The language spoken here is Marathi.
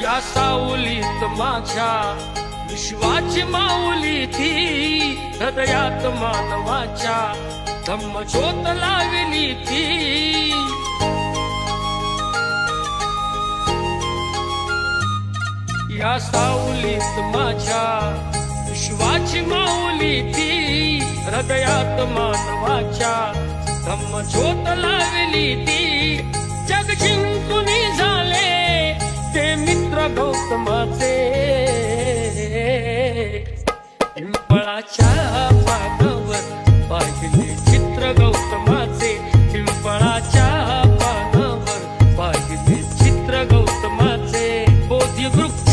या सावलीत माझ्या विश्वाची माऊली ती, हृदयात मानवाच्या धम्मज्योत लावली ती। या सावलीत माझ्या विश्वाची माऊली ती, हृदयात मानवाच्या धम्मज्योत लावली ती। जग जिंकून झाले ते मित्र गौतमाचे, पिंपळाच्या पानावर पाहिले चित्र गौतमाचे, पिंपळाच्या पानावर पाहिले चित्र गौतमाचे। बोधी वृक्ष